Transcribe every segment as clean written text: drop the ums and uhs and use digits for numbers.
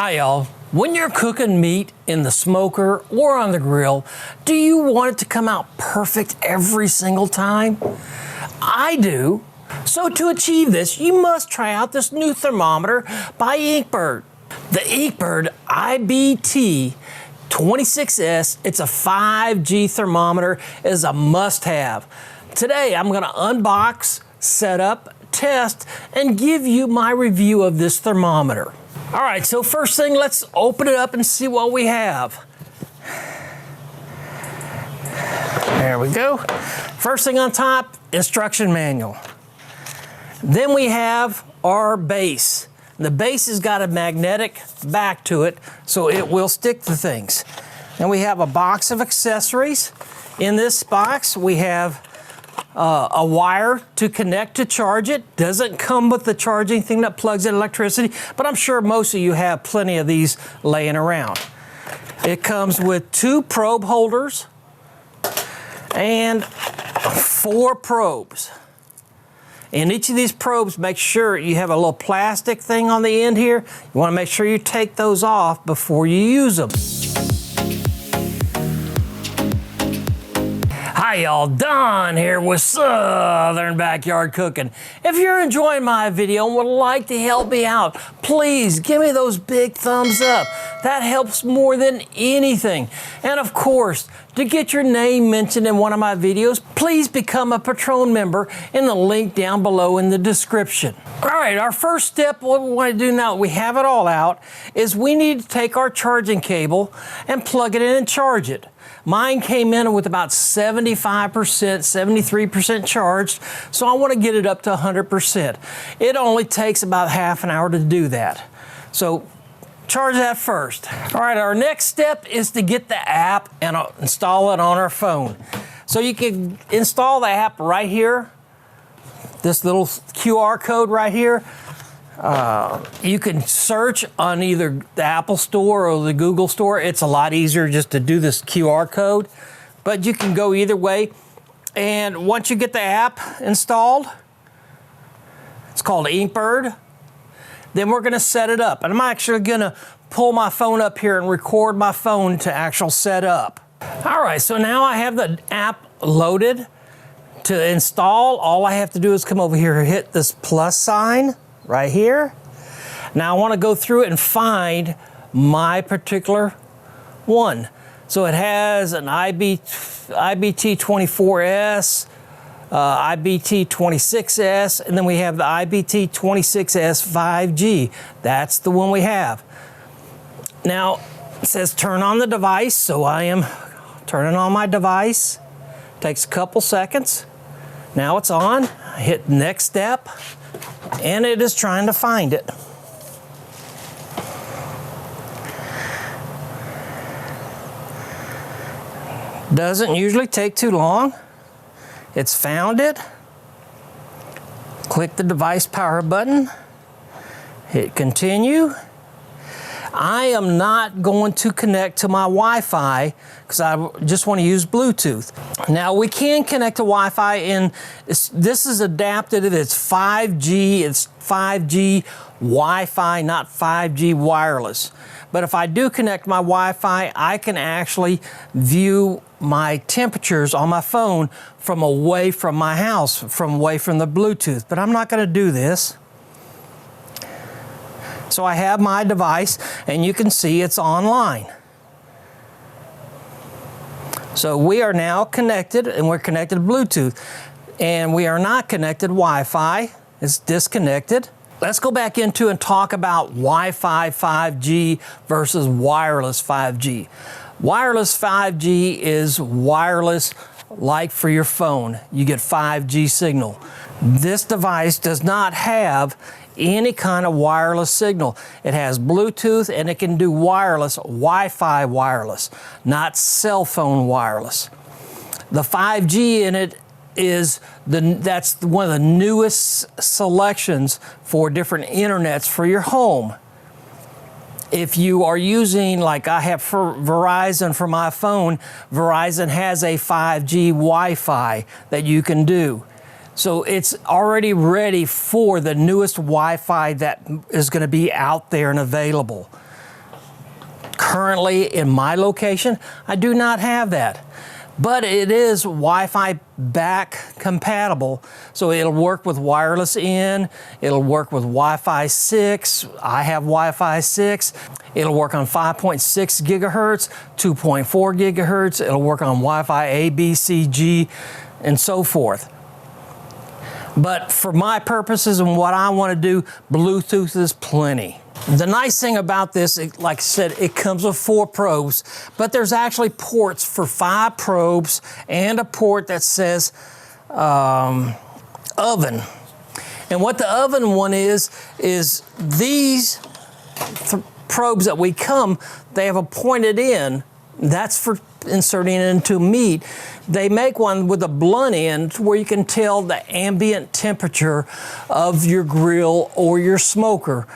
Hi y'all. When you're cooking meat in the smoker or on the grill, do you want it to come out perfect every single time? I do. So to achieve this, you must try out this new thermometer by INKBIRD. The INKBIRD IBT-26S, it's a 5G thermometer, is a must-have. Today I'm going to unbox, set up, test, and give you my review of this thermometer. All right, so first thing, let's open it up and see what we have. There we go. First thing on top, instruction manual. Then we have our base. The base has got a magnetic back to it, so it will stick to things. Then we have a box of accessories. In this box, we have a wire to connect to charge it. Doesn't come with the charging thing that plugs in electricity, but I'm sure most of you have plenty of these laying around. It comes with 2 probe holders and 4 probes. In each of these probes, make sure you have a little plastic thing on the end here. You want to make sure you take those off before you use them. Hi y'all, Don here with Southern Backyard Cooking. If you're enjoying my video and would like to help me out, please give me those big thumbs up. That helps more than anything. And of course, to get your name mentioned in one of my videos, please become a Patron member in the link down below in the description. All right, our first step, what we want to do now that we have it all out, is we need to take our charging cable and plug it in and charge it. Mine came in with about 75%, 73% charged, so I want to get it up to 100%. It only takes about half an hour to do that. So charge that first. All right, our next step is to get the app and install it on our phone. So you can install the app right here, this little QR code right here. You can search on either the Apple Store or the Google Store. It's a lot easier just to do this QR code, but you can go either way. And once you get the app installed, it's called INKBIRD, then we're gonna set it up. And I'm actually gonna pull my phone up here and record my phone to actual set up. All right, so now I have the app loaded. To install, all I have to do is come over here and hit this plus sign right here. Now I want to go through it and find my particular one. So it has an IBT-24S, IBT-26S, and then we have the IBT-26S 5G. That's the one we have. Now it says turn on the device, so I am turning on my device. Takes a couple seconds. Now it's on. I hit next step, and it is trying to find it. Doesn't usually take too long. It's found it. Click the device power button. Hit continue. I am not going to connect to my Wi-Fi because I just want to use Bluetooth. Now we can connect to Wi-Fi, and this is adapted. It's 5G. It's 5G Wi-Fi, not 5G wireless. But if I do connect my Wi-Fi, I can actually view my temperatures on my phone from away from my house, from away from the Bluetooth. But I'm not going to do this. So I have my device, and you can see it's online. So we are now connected, and we're connected to Bluetooth. And we are not connected to Wi-Fi. It's disconnected. Let's go back into and talk about Wi-Fi 5G versus wireless 5G. Wireless 5G is wireless like for your phone. You get 5G signal. This device does not have any kind of wireless signal. It has Bluetooth, and it can do wireless, Wi-Fi wireless, not cell phone wireless. The 5G in it is that's one of the newest selections for different internets for your home. If you are using, like I have for Verizon for my phone, Verizon has a 5G Wi-Fi that you can do. So it's already ready for the newest Wi-Fi that is going to be out there and available. Currently in my location, I do not have that. But it is Wi-Fi back compatible, so it'll work with wireless in, it'll work with Wi-Fi 6, I have Wi-Fi 6, it'll work on 5.6 gigahertz, 2.4 gigahertz, it'll work on Wi-Fi A, B, C, G, and so forth. But for my purposes and what I want to do, Bluetooth is plenty. The nice thing about this, like I said, it comes with 4 probes, but there's actually ports for 5 probes and a port that says oven. And what the oven one is these probes that we come, they have a pointed end. That's for inserting it into meat. They make one with a blunt end where you can tell the ambient temperature of your grill or your smoker,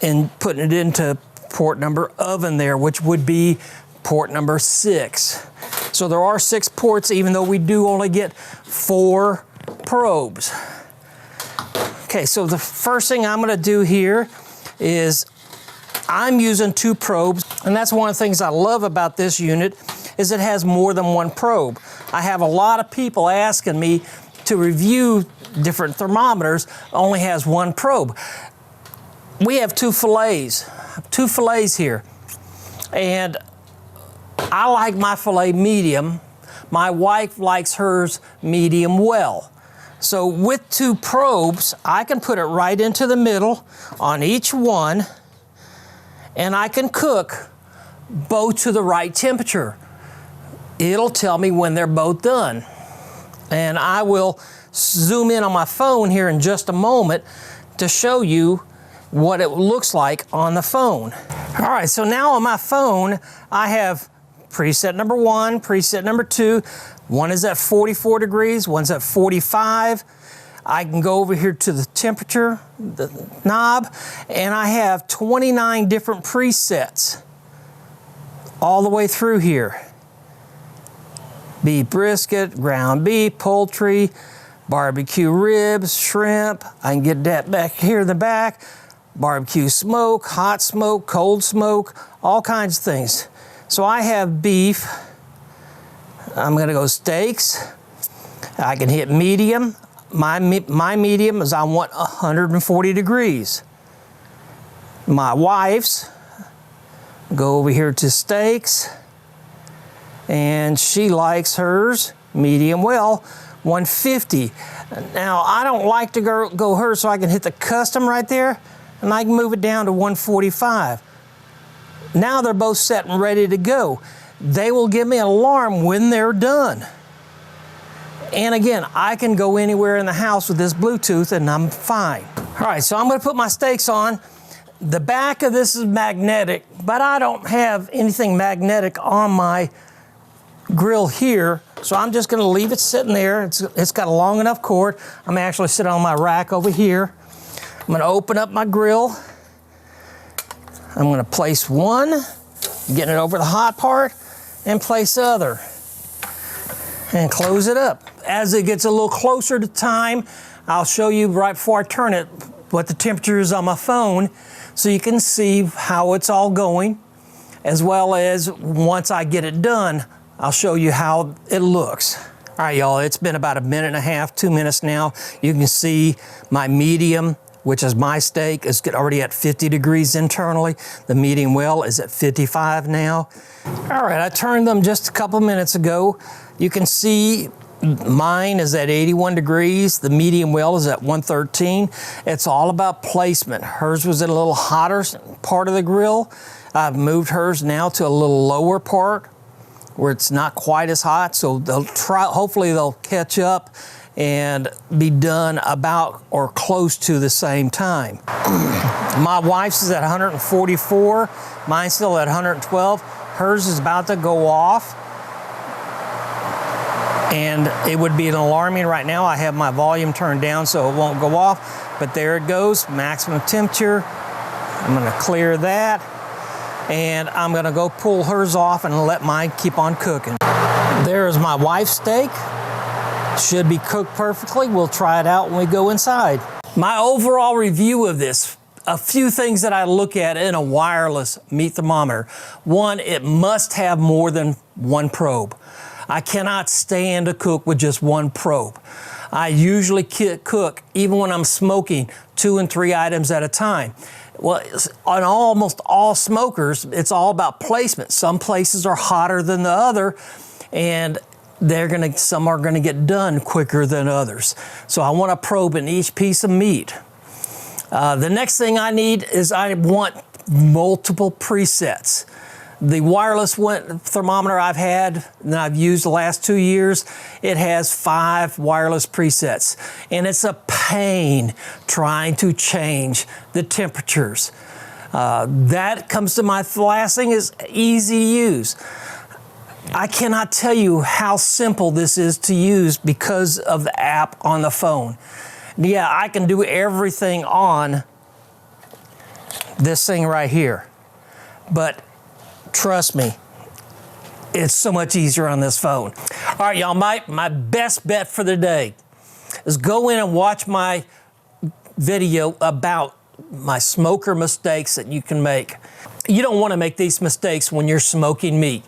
and putting it into port number oven there, which would be port number 6. So there are 6 ports, even though we do only get 4 probes. Okay, so the first thing I'm gonna do here is I'm using 2 probes, and that's one of the things I love about this unit is it has more than 1 probe. I have a lot of people asking me to review different thermometers, only has 1 probe. We have 2 fillets here, and I like my fillet medium. My wife likes hers medium well. So with 2 probes, I can put it right into the middle on each one, and I can cook both to the right temperature. It'll tell me when they're both done. And I will zoom in on my phone here in just a moment to show you what it looks like on the phone. All right, so now on my phone, I have preset number 1, preset number 2. One is at 44 degrees, one's at 45. I can go over here to the temperature, the knob, and I have 29 different presets all the way through here. Beef brisket, ground beef, poultry, barbecue ribs, shrimp. I can get that back here in the back. Barbecue smoke, hot smoke, cold smoke, all kinds of things. So I have beef. I'm gonna go steaks. I can hit medium. My medium is I want 140 degrees. My wife's, go over here to steaks, and she likes hers medium well, 150. Now I don't like to go hers, so I can hit the custom right there, and I can move it down to 145. Now they're both set and ready to go. They will give me an alarm when they're done. And again, I can go anywhere in the house with this Bluetooth and I'm fine. All right, so I'm gonna put my steaks on. The back of this is magnetic, but I don't have anything magnetic on my grill here, so I'm just gonna leave it sitting there. It's got a long enough cord. I'm actually sitting on my rack over here. I'm gonna open up my grill. I'm gonna place one, getting it over the hot part, and place the other, and close it up. As it gets a little closer to time, I'll show you right before I turn it what the temperature is on my phone, so you can see how it's all going, as well as once I get it done, I'll show you how it looks. All right, y'all, it's been about 1.5 minutes, 2 minutes now. You can see my medium, which is my steak, is already at 50 degrees internally. The medium well is at 55 now. All right, I turned them just a couple minutes ago. You can see mine is at 81 degrees. The medium well is at 113. It's all about placement. Hers was at a little hotter part of the grill. I've moved hers now to a little lower part where it's not quite as hot, so they'll try, hopefully they'll catch up and be done about or close to the same time. My wife's is at 144, mine's still at 112. Hers is about to go off, and it would be an alarming right now. I have my volume turned down so it won't go off, but there it goes, maximum temperature. I'm gonna clear that, and I'm gonna go pull hers off and let mine keep on cooking. There's my wife's steak. Should be cooked perfectly. We'll try it out when we go inside. My overall review of this a few things that I look at in a wireless meat thermometer. One, it must have more than one probe. I cannot stand to cook with just one probe. I usually cook, even when I'm smoking, 2 and 3 items at a time. Well, on almost all smokers, it's all about placement. Some places are hotter than the other, and some are gonna get done quicker than others. So I want a probe in each piece of meat. The next thing I need is I want multiple presets. The wireless thermometer I've had and I've used the last 2 years, it has 5 wireless presets. And it's a pain trying to change the temperatures. That comes to my last thing is easy to use. I cannot tell you how simple this is to use because of the app on the phone. Yeah, I can do everything on this thing right here, but trust me, it's so much easier on this phone. All right, y'all, my best bet for the day is go in and watch my video about my smoker mistakes that you can make. You don't want to make these mistakes when you're smoking meat.